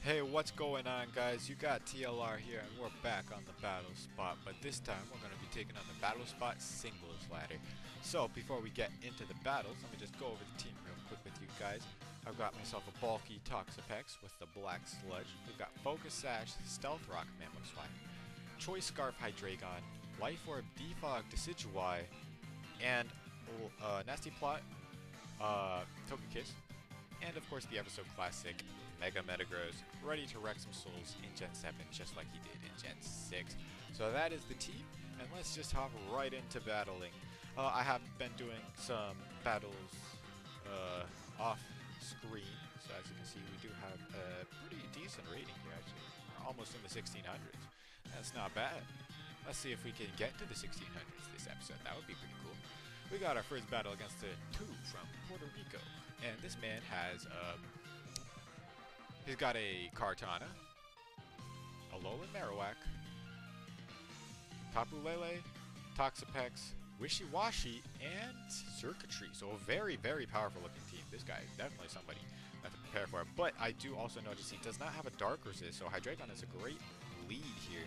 Hey, what's going on, guys? You got TLR here, and we're back on the battle spot, but this time we're going to be taking on the battle spot singles ladder. So, before we get into the battles, let me just go over the team real quick with you guys. I've got myself a bulky Toxapex with the Black Sludge. We've got Focus Sash, Stealth Rock, Mamoswine, Choice Scarf Hydreigon, Life Orb, Defog, Decidueye, and Nasty Plot, Togekiss, and of course the episode classic Mega Metagross, ready to wreck some souls in Gen 7 just like he did in Gen 6. So that is the team, and let's just hop right into battling. I have been doing some battles off screen, so as you can see we do have a pretty decent rating here actually. We're almost in the 1600s. That's not bad. Let's see if we can get to the 1600s this episode. That would be pretty cool. We got our first battle against a 2 from Puerto Rico, and this man has he's got a Kartana, a Alolan Marowak, Tapu Lele, Toxapex, Wishy-Washy, and Circuitry. So a very, very powerful looking team. This guy is definitely somebody to prepare for. But I do also notice he does not have a Dark Resist, so Hydreigon is a great lead here.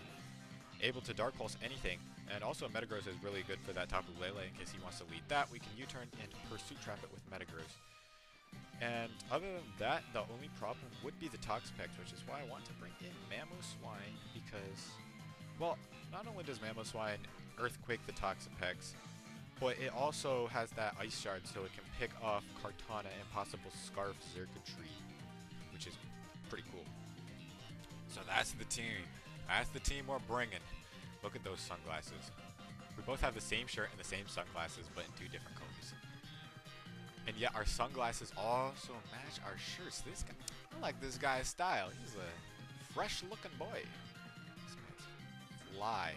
Able to Dark Pulse anything. And also Metagross is really good for that Tapu Lele in case he wants to lead that. We can U-turn and Pursuit Trap it with Metagross. And other than that, the only problem would be the Toxapex, which is why I want to bring in Mamoswine because, well, not only does Mamoswine Earthquake the Toxapex, but it also has that Ice Shard so it can pick off Kartana and possible Scarf Circuitry, which is pretty cool. So that's the team. That's the team we're bringing. Look at those sunglasses. We both have the same shirt and the same sunglasses, but in two different colors. And yet our sunglasses also match our shirts. This guy, I like this guy's style. He's a fresh-looking boy. This man's fly.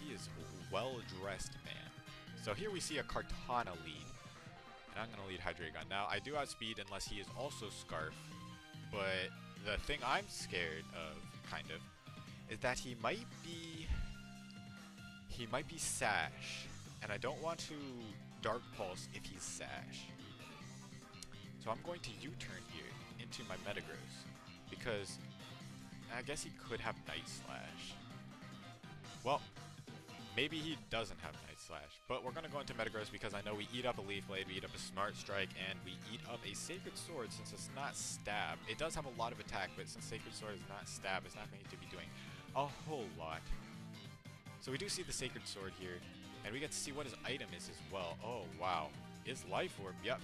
He is a well-dressed man. So here we see a Kartana lead. And I'm going to lead Hydreigon. Now, I do outspeed unless he is also Scarf. But the thing I'm scared of, kind of, is that he might be Sash. And I don't want to Dark Pulse if he's Sash. So I'm going to U-turn here into my Metagross. Because I guess he could have Night Slash. Well, maybe he doesn't have Night Slash. But we're going to go into Metagross because I know we eat up a Leaf Blade, we eat up a Smart Strike, and we eat up a Sacred Sword since it's not Stab. It does have a lot of attack, but since Sacred Sword is not Stab, it's not going to be doing a whole lot. So we do see the Sacred Sword here. And we get to see what his item is as well. Oh, wow. His Life Orb. Yep.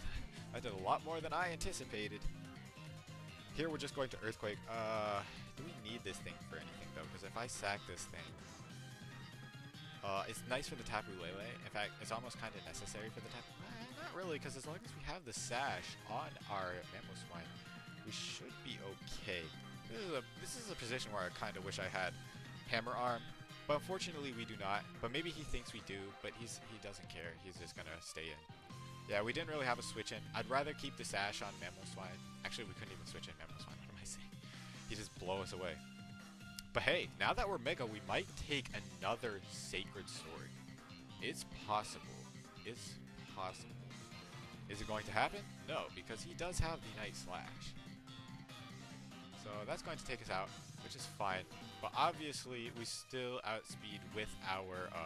That did a lot more than I anticipated. Here we're just going to Earthquake. Do we need this thing for anything, though? Because if I sack this thing... it's nice for the Tapu Lele. In fact, it's almost kind of necessary for the Tapu... not really, because as long as we have the Sash on our Mamoswine, we should be okay. This is a position where I kind of wish I had Hammer Arm. But unfortunately we do not, but maybe he thinks we do, but he doesn't care, he's just gonna stay in. Yeah, we didn't really have a switch in. I'd rather keep the Sash on Mamoswine. Actually, we couldn't even switch in Mamoswine, what am I saying? He just blow us away. But hey, now that we're Mega, we might take another Sacred Sword. It's possible. It's possible. Is it going to happen? No, because he does have the Night Slash. So that's going to take us out, which is fine. But obviously, we still outspeed with our I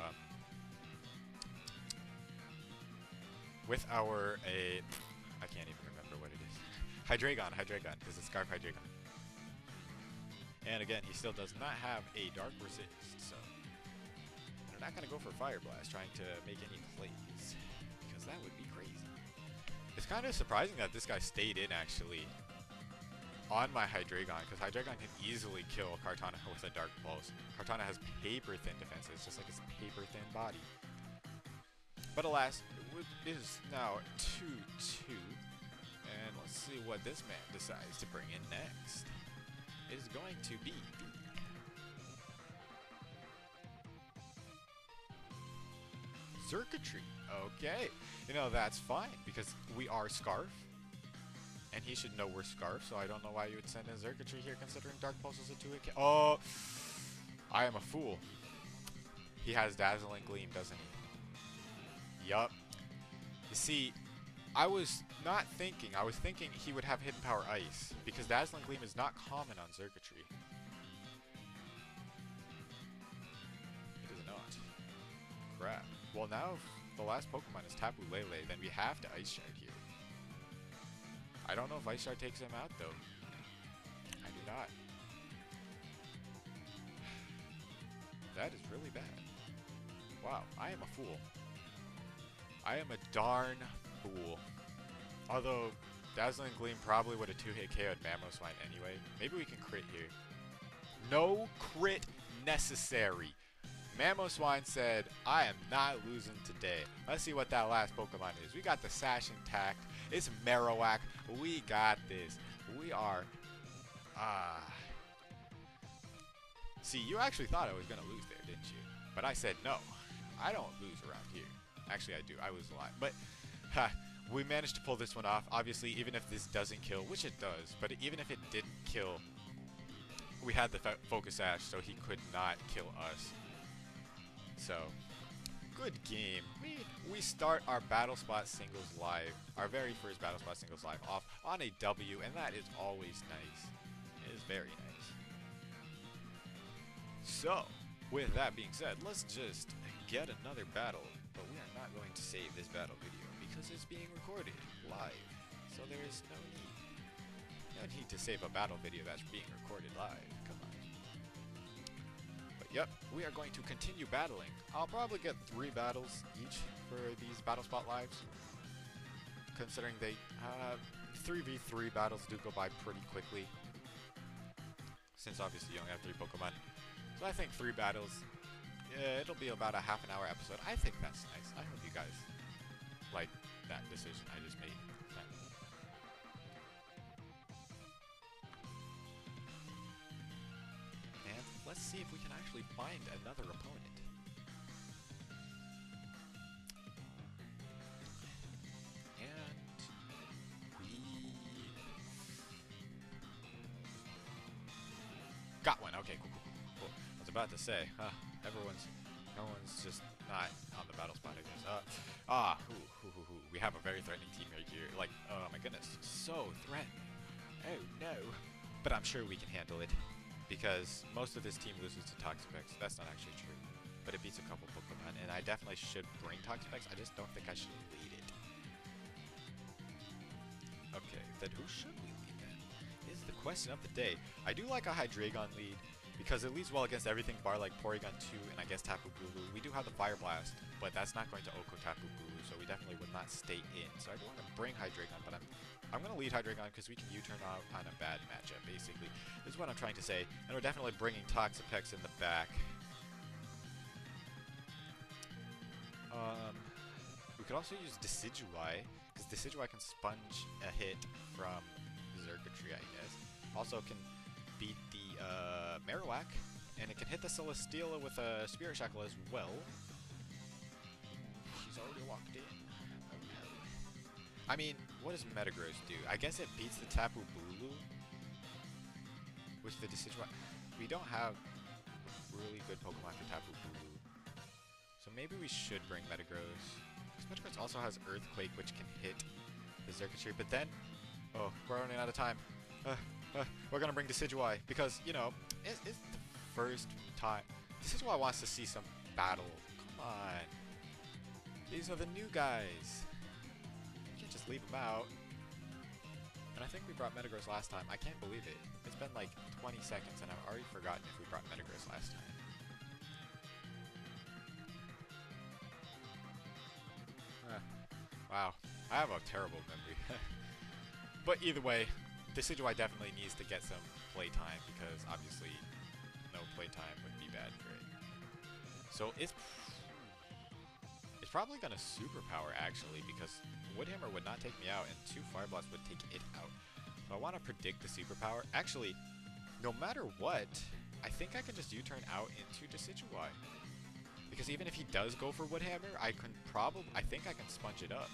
can't even remember what it is. Hydreigon, because it's Scarf Hydreigon. And again, he still does not have a Dark Resist, so we're not going to go for Fire Blast trying to make any plays, because that would be crazy. It's kind of surprising that this guy stayed in, actually, on my Hydreigon, because Hydreigon can easily kill Kartana with a Dark Pulse. Kartana has paper-thin defenses, just like its paper-thin body. But alas, it is now 2-2. And let's see what this man decides to bring in next. It is going to be Circuitry. Okay. You know, that's fine, because we are Scarf. And he should know we're Scarf, so I don't know why you would send in Circuitry here, considering Dark Pulse is a 2-hit. Oh! I am a fool. He has Dazzling Gleam, doesn't he? Yup. You see, I was not thinking. I was thinking he would have Hidden Power Ice, because Dazzling Gleam is not common on Circuitry. It is not. Crap. Well, now if the last Pokemon is Tapu Lele, then we have to Ice Shard here. I don't know if Ice Shard takes him out, though. I do not. That is really bad. Wow, I am a fool. I am a darn fool. Although, Dazzling Gleam probably would have 2-hit KO'd Mamoswine anyway. Maybe we can crit here. No crit necessary. Mamoswine said, I am not losing today. Let's see what that last Pokemon is. We got the Sash intact. It's Marowak. We got this. We are... See, you actually thought I was going to lose there, didn't you? But I said no. I don't lose around here. Actually, I do. I lose a lot. But, we managed to pull this one off. Obviously, even if this doesn't kill, which it does, but even if it didn't kill, we had the Focus Sash, so he could not kill us. So, good game. We start our Battle Spot Singles Live, our very first Battle Spot Singles Live off on a W, and that is always nice. It is very nice. So, with that being said, let's just get another battle, but we are not going to save this battle video because it's being recorded live, so there is no need to save a battle video that's being recorded live. Come on. But yep, we are going to continue battling. I'll probably get 3 battles each for these Battle Spot Lives, considering they 3v3 battles do go by pretty quickly, since obviously you only have 3 Pokemon. So I think 3 battles, yeah, it'll be about a half-an-hour episode. I think that's nice. I hope you guys like that decision I just made. And let's see if we can actually find another opponent. And we got one. Okay, cool. I was about to say, no one's just not on the battle spot, I guess. We have a very threatening team right here. Like, oh my goodness, so threatening. Oh no. But I'm sure we can handle it, because most of this team loses to Toxapex. That's not actually true, but it beats a couple Pokemon, and I definitely should bring Toxapex. I just don't think I should lead it. Okay, then who should we lead then? Is the question of the day. I do like a Hydreigon lead, because it leads well against everything bar like Porygon 2 and I guess Tapu Bulu. We do have the Fire Blast, but that's not going to Oko Tapu Bulu, so we definitely would not stay in. So I do want to bring Hydreigon, but I'm going to lead Hydreigon because we can U-turn out on a bad matchup, basically. This is what I'm trying to say. And we're definitely bringing Toxapex in the back. We could also use Decidueye, because Decidueye can sponge a hit from Xurkitree, I guess. Also can beat the Marowak, and it can hit the Celesteela with a Spirit Shackle as well. She's already locked in. Oh no. I mean, what does Metagross do? I guess it beats the Tapu Bulu with the Decidueye. We don't have really good Pokemon for Tapu Bulu, so maybe we should bring Metagross. Because Metagross also has Earthquake, which can hit the Xurkitree, but then... Oh, we're running out of time. We're gonna bring Decidueye because, you know, it's the first time. Decidueye wants to see some battle. Come on. These are the new guys. You can't just leave them out. And I think we brought Metagross last time. I can't believe it. It's been like 20 seconds and I've already forgotten if we brought Metagross last time. Wow. I have a terrible memory. But either way, Decidueye definitely needs to get some playtime, because obviously no playtime would be bad for it. So it's probably gonna superpower actually, because Woodhammer would not take me out and 2 Fire Blasts would take it out. So I want to predict the superpower. Actually, no matter what, I think I can just U-turn out into Decidueye. Because even if he does go for Woodhammer, I think I can sponge it up.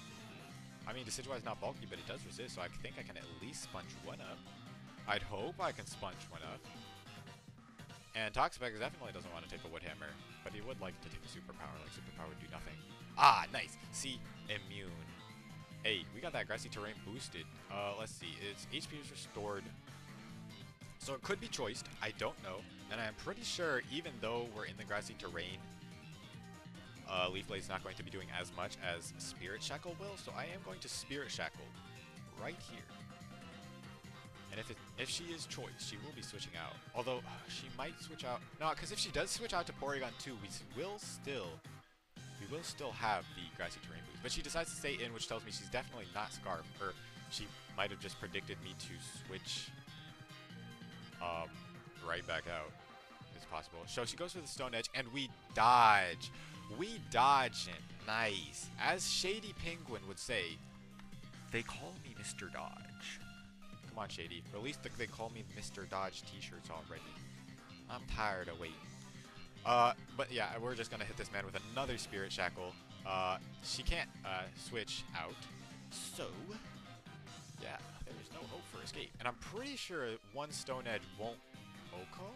I mean, Decidueye is not bulky, but it does resist, so I think I can at least sponge one up. I'd hope I can sponge one up. And Toxapex definitely doesn't want to take a Woodhammer, but he would like to take a superpower. Like, superpower would do nothing. Ah, nice. See? Immune. Hey, we got that grassy terrain boosted. Let's see. Its HP is restored. So it could be choiced. I don't know. And I'm pretty sure even though we're in the grassy terrain, Leaf Blade's not going to be doing as much as Spirit Shackle will. So I am going to Spirit Shackle right here. And if she is choiced, she will be switching out. Although, she might switch out. No, because if she does switch out to Porygon 2, we will still have the grassy terrain boost. But she decides to stay in, which tells me she's definitely not Scarf. Or she might have just predicted me to switch right back out. It's possible. So she goes for the Stone Edge, and we dodge. We dodge it. Nice. As Shady Penguin would say, they call me Mr. Dodge. Come on, Shady. Or at least they call me Mr. Dodge t-shirts already. I'm tired of waiting. But yeah, we're just gonna hit this man with another Spirit Shackle. She can't switch out, so yeah, there's no hope for escape. And I'm pretty sure one Stone Edge won't OHKO.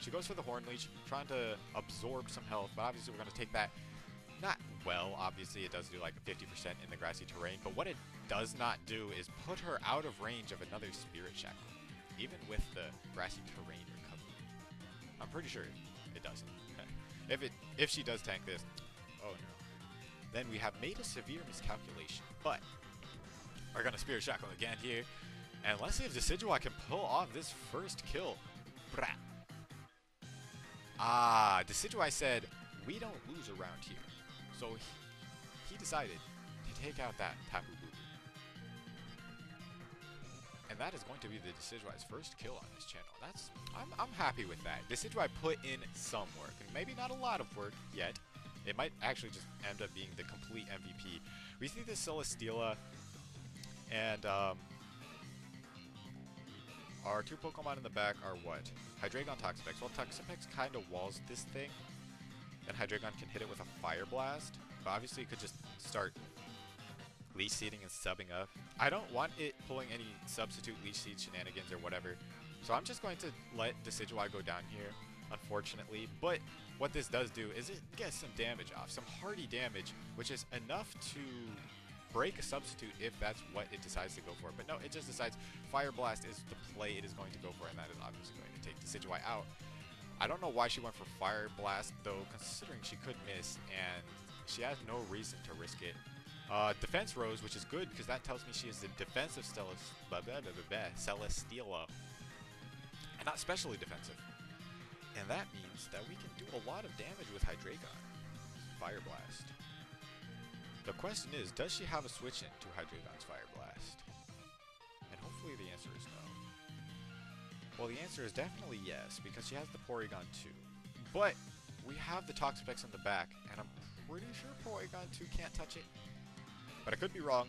She goes for the Horn Leech, trying to absorb some health, but obviously we're gonna take that. Not well, obviously it does do like 50% in the grassy terrain, but what it does not do is put her out of range of another Spirit Shackle, even with the grassy terrain recovery. I'm pretty sure it doesn't. if she does tank this, oh no, then we have made a severe miscalculation. But we're gonna Spirit Shackle again here, and let's see if Decidueye can pull off this first kill. Brat. Decidueye said we don't lose around here, so he decided to take out that Tapu Bulu. And that is going to be the Decidueye's first kill on this channel. I'm happy with that. Decidueye put in some work, and maybe not a lot of work yet. It might actually just end up being the complete MVP. We see this Celesteela, and our two Pokemon in the back are what? Hydreigon, Toxapex. Well, Toxapex kind of walls this thing, and Hydreigon can hit it with a Fire Blast, but obviously it could just start Leech Seeding and subbing up. I don't want it pulling any substitute Leech Seed shenanigans or whatever, so I'm just going to let Decidueye go down here, unfortunately. But what this does do is it gets some damage off, some hardy damage, which is enough to break a substitute if that's what it decides to go for. But no, it just decides Fire Blast is the play it is going to go for, and that is obviously going to take Decidueye out. I don't know why she went for Fire Blast, though, considering she could miss, and she has no reason to risk it. Defense rose, which is good because that tells me she is the defensive Celesteela, and not specially defensive. And that means that we can do a lot of damage with Hydreigon. Fire Blast. The question is, does she have a switch in to Hydreigon's Fire Blast? And hopefully the answer is no. Well, the answer is definitely yes, because she has the Porygon 2. But we have the Toxapex in the back, and I'm pretty sure Porygon 2 can't touch it. But I could be wrong,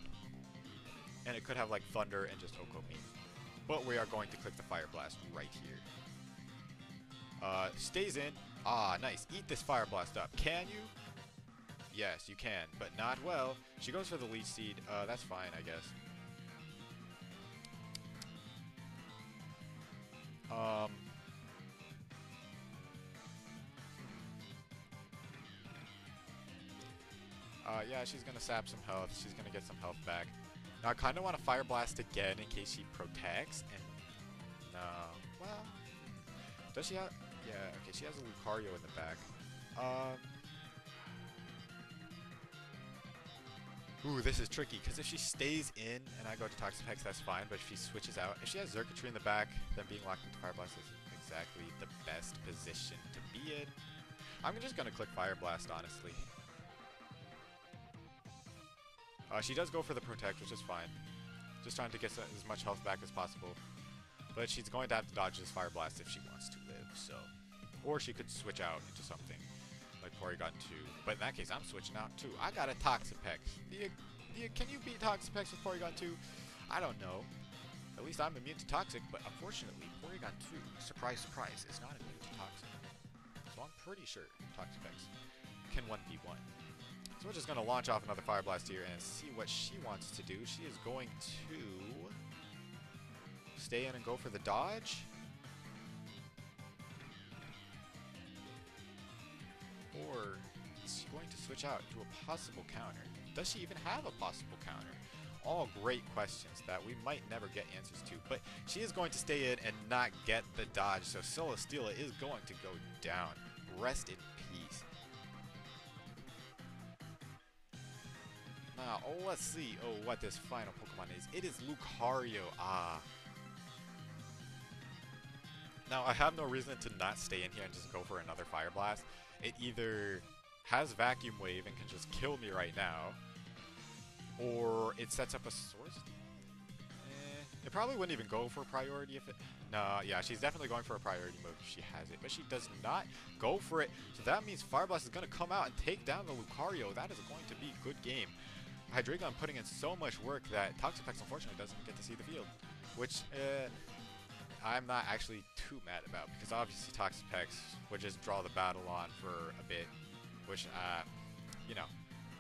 and it could have like Thunder and just OHKO me. But we are going to click the Fire Blast right here. Stays in. Ah, nice. Eat this Fire Blast up. Can you? Yes, you can, but not well. She goes for the Leech Seed. That's fine, I guess. Yeah, she's gonna sap some health. She's gonna get some health back. Now, I kind of want to Fire Blast again in case she protects. And no, well, does she have? Yeah, okay. She has a Lucario in the back. Ooh, this is tricky because if she stays in and I go to Toxapex, that's fine. But if she switches out, if she has Xurkitree in the back, then being locked into Fire Blast isn't exactly the best position to be in. I'm just gonna click Fire Blast, honestly. She does go for the Protect, which is fine. Just trying to get as much health back as possible. But she's going to have to dodge this Fire Blast if she wants to live, so. Or she could switch out into something like Porygon 2. But in that case, I'm switching out too. I got a Toxapex. Can you beat Toxapex with Porygon 2? I don't know. At least I'm immune to Toxic, but unfortunately, Porygon 2, surprise, surprise, is not immune to Toxic. So I'm pretty sure Toxapex can 1v1. So we're just going to launch off another Fire Blast here and see what she wants to do. She is going to stay in and go for the dodge. Or is she going going to switch out to a possible counter? Does she even have a possible counter? All great questions that we might never get answers to, but she is going to stay in and not get the dodge, so Celesteela is going to go down. Rest in peace. Now, let's see what this final Pokemon is. It is Lucario. Now, I have no reason to not stay in here and just go for another Fire Blast. It either has Vacuum Wave and can just kill me right now, or it sets up a Swords. It probably wouldn't even go for priority if it... No, yeah, she's definitely going for a priority move if she has it, but she does not go for it. So that means Fire Blast is going to come out and take down the Lucario. That is going to be a good game. Hydreigon putting in so much work that Toxapex unfortunately doesn't get to see the field, which I'm not actually too mad about, because obviously Toxapex would just draw the battle on for a bit, which, you know,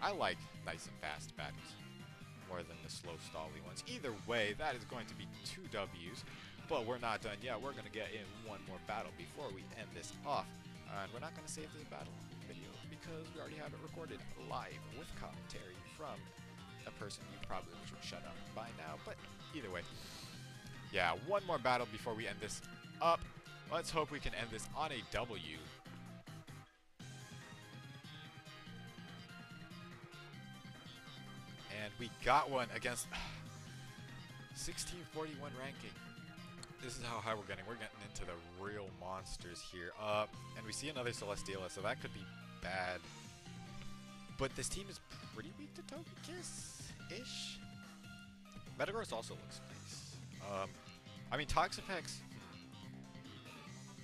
I like nice and fast battles more than the slow stally ones. Either way, that is going to be 2 W's, but we're not done yet. We're going to get in one more battle before we end this off, and we're not going to save this battle video because we already have it recorded live with commentary from a person you probably should shut up by now, but either way. Yeah, one more battle before we end this up. Let's hope we can end this on a W. And we got one against 1641 ranking. This is how high we're getting. We're getting into the real monsters here. And we see another Celesteela, so that could be bad. But this team is pretty weak to Togekiss-ish. Metagross also looks nice. I mean, Toxapex...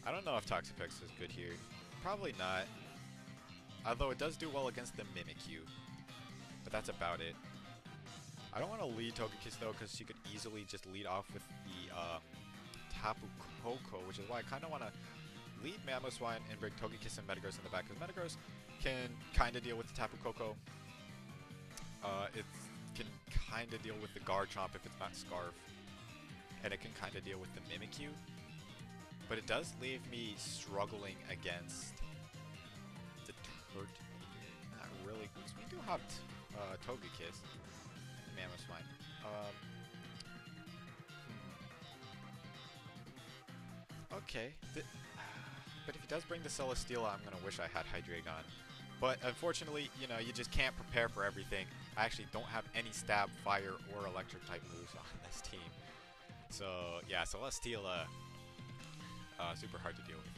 I don't know if Toxapex is good here. Probably not. Although it does do well against the Mimikyu. But that's about it. I don't want to lead Togekiss though, because she could easily just lead off with the Tapu Koko, which is why I kind of want to lead Mamoswine and bring Togekiss and Metagross in the back, because Metagross can kind of deal with the Tapu Koko. It can kind of deal with the Garchomp if it's not Scarf. And it can kind of deal with the Mimikyu. But it does leave me struggling against the Turtonator. Not really, because we do have Togekiss. Mamoswine. Okay. But if he does bring the Celesteela, I'm going to wish I had Hydreigon. But unfortunately, you know, you just can't prepare for everything. I actually don't have any stab, fire, or electric type moves on this team. So, yeah, Celesteela, super hard to deal with.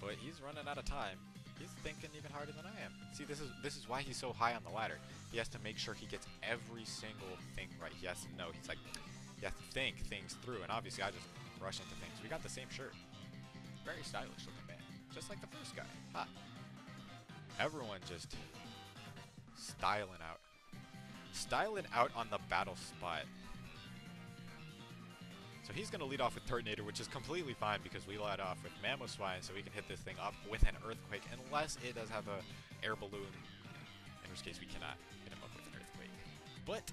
But he's running out of time. He's thinking even harder than I am. See, this is why he's so high on the ladder. He has to make sure he gets every single thing right. He has to know. He's like, you have to think things through. And obviously, I just rush into things. We got the same shirt. Very stylish looking man. Just like the first guy. Ha. Everyone just styling out. Stylin out on the battle spot. So he's going to lead off with Turtonator, which is completely fine because we led off with Mamoswine, so we can hit this thing up with an Earthquake, unless it does have a air balloon, in which case we cannot hit him up with an Earthquake. But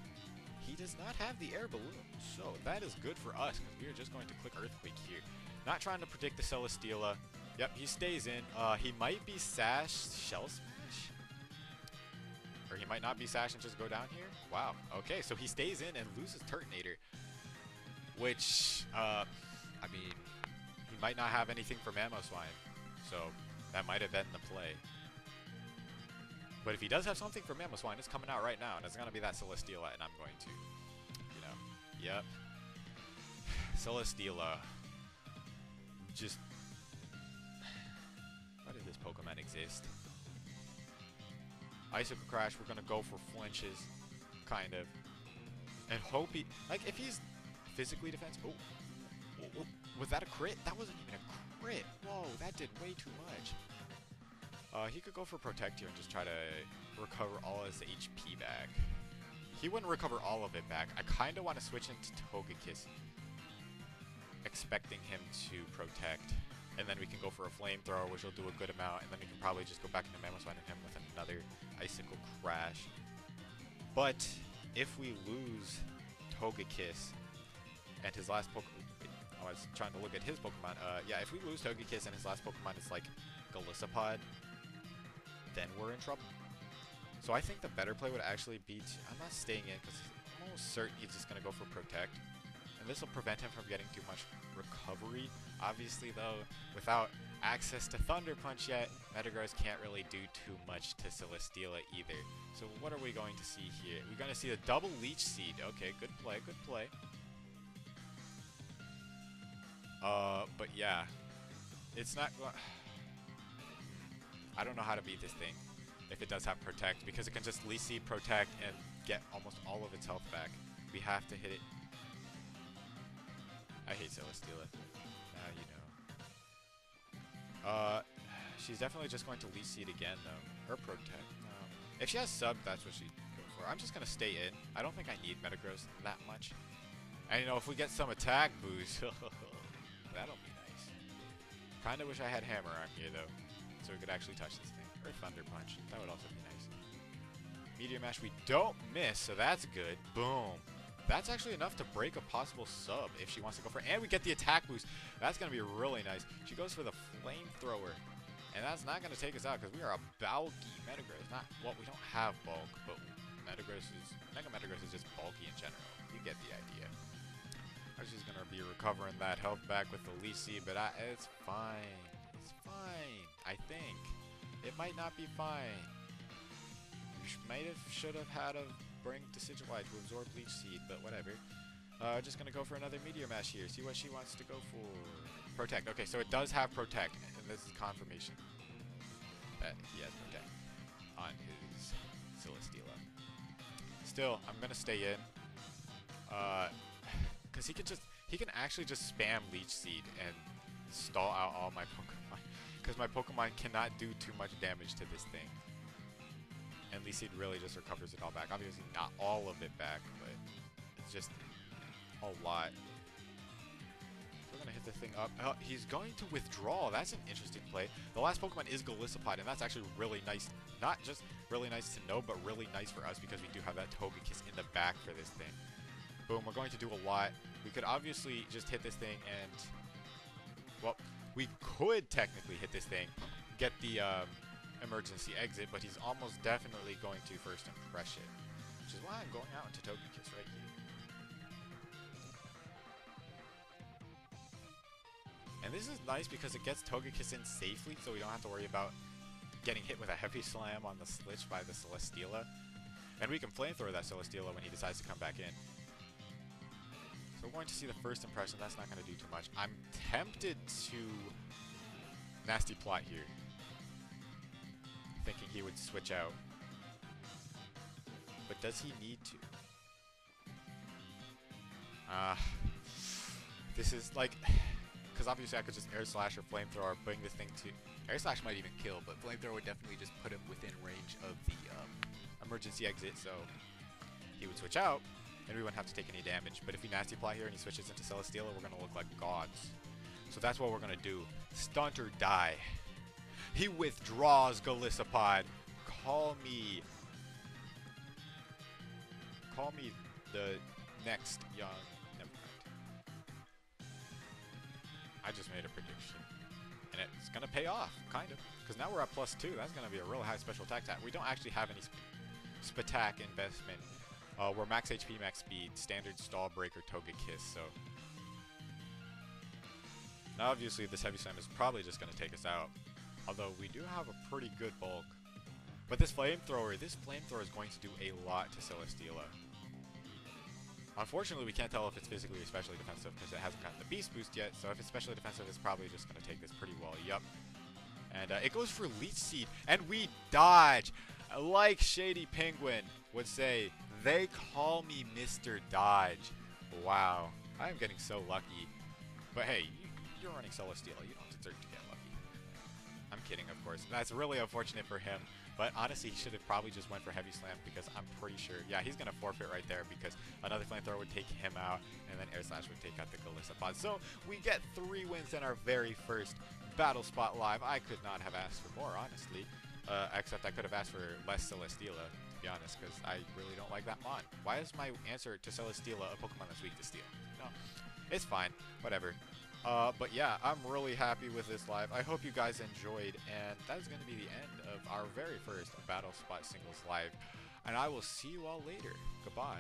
he does not have the air balloon, so that is good for us because we are just going to click Earthquake here. Not trying to predict the Celesteela. Yep, he stays in. He might be Sash, Shell Smash? Or he might not be Sash and just go down here? Wow, okay, so he stays in and loses Turtonator. Which, I mean, he might not have anything for Mamoswine, so that might have been the play. But if he does have something for Mamoswine, it's coming out right now, and it's going to be that Celesteela, and I'm going to, you know, yep. Celesteela. Just, why did this Pokemon exist? Icicle Crash, we're going to go for flinches, kind of. And hope he, like, if he's physically defensive. Oh, was that a crit? That wasn't even a crit. Whoa, that did way too much. He could go for Protect here and just try to recover all his HP back. He wouldn't recover all of it back. I kind of want to switch into Togekiss, expecting him to Protect. And then we can go for a Flamethrower, which will do a good amount. And then we can probably just go back into Mamoswine and him with another Icicle Crash. But if we lose Togekiss, and his last Pokemon, I was trying to look at his Pokemon. Yeah, if we lose Togekiss and his last Pokemon is like Golisopod, then we're in trouble. So I think the better play would actually be to... I'm not staying in because I'm almost certain he's just going to go for Protect. And this will prevent him from getting too much recovery. Obviously, though, without access to Thunder Punch yet, Metagross can't really do too much to Celesteela either. So what are we going to see here? We're going to see a double Leech Seed. Okay, good play, good play. But yeah, it's not... I don't know how to beat this thing if it does have Protect, because it can just Leech Seed, Protect, and get almost all of its health back. We have to hit it. I hate Celesteela. Now you know. She's definitely just going to Leech Seed again, though. Or Protect. If she has Sub, that's what she'd go for. I'm just going to stay in. I don't think I need Metagross that much. And, you know, if we get some attack boost, that'll be nice. Kind of wish I had Hammer on here, though, so we could actually touch this thing. Or Thunder Punch. That would also be nice. Meteor Mash we don't miss, so that's good. Boom. That's actually enough to break a possible sub if she wants to go for it. And we get the attack boost. That's going to be really nice. She goes for the Flamethrower. And that's not going to take us out because we are a bulky Metagross. Well, we don't have bulk, but Mega Metagross is just bulky in general. You get the idea. She's going to be recovering that health back with the Leech Seed, but it's fine. It's fine, I think. It might not be fine. Should have had a bring Decidueye to absorb Leech Seed, but whatever. Just gonna go for another Meteor Mash here. See what she wants to go for. Protect. Okay, so it does have Protect, and this is confirmation that he has Protect on his Celesteela. Still, I'm gonna stay in, because he can actually just spam Leech Seed and stall out all my Pokemon, because my Pokemon cannot do too much damage to this thing. And Leech Seed really just recovers it all back. Obviously not all of it back, but it's just a lot. We're going to hit the thing up. He's going to withdraw. That's an interesting play. The last Pokemon is Golisopod, and that's actually really nice. Not just really nice to know, but really nice for us because we do have that Togekiss in the back for this thing. Boom, we're going to do a lot. We could obviously just hit this thing and... Well, we could technically hit this thing, get the... emergency exit, but he's almost definitely going to first impression, which is why I'm going out into Togekiss right here. And this is nice because it gets Togekiss in safely, so we don't have to worry about getting hit with a Heavy Slam on the Slitch by the Celesteela. And we can Flamethrower that Celesteela when he decides to come back in. So we're going to see the first impression. That's not going to do too much. I'm tempted to Nasty Plot here, thinking he would switch out. But does he need to? This is like... Because obviously I could just Air Slash or Flamethrower, bring this thing to... Air Slash might even kill, but Flamethrower would definitely just put him within range of the emergency exit, so he would switch out, and we wouldn't have to take any damage. But if we Nasty Plot here and he switches into Celesteela, we're going to look like gods. So that's what we're going to do. Stunt or die. He withdraws Golisopod. Call me the next young... Never mind. I just made a prediction. And it's going to pay off, kind of. Because now we're at +2. That's going to be a real high special attack stat. We don't actually have any Spatak investment. We're max HP, max speed, standard Stall Breaker, Togekiss, so... Now obviously this Heavy Slam is probably just going to take us out. Although we do have a pretty good bulk. But this Flamethrower is going to do a lot to Celesteela. Unfortunately, we can't tell if it's physically or especially defensive because it hasn't gotten the Beast Boost yet. So if it's specially defensive, it's probably just going to take this pretty well. Yup. And it goes for Leech Seed. And we dodge. Like Shady Penguin would say, they call me Mr. Dodge. Wow. I am getting so lucky. But hey, you're running Celesteela. You don't deserve to get lucky. I'm kidding, of course. That's really unfortunate for him. But honestly, he should have probably just went for Heavy Slam because I'm pretty sure... Yeah, he's going to forfeit right there because another Flamethrower would take him out and then Air Slash would take out the Golisopod. So we get 3 wins in our very first Battle Spot Live. I could not have asked for more, honestly. Except I could have asked for less Celesteela, to be honest, because I really don't like that mon. Why is my answer to Celesteela a Pokemon that's weak to Steel? No, it's fine. Whatever. But yeah, I'm really happy with this live. I hope you guys enjoyed, and that is going to be the end of our very first Battle Spot Singles live. And I will see you all later. Goodbye.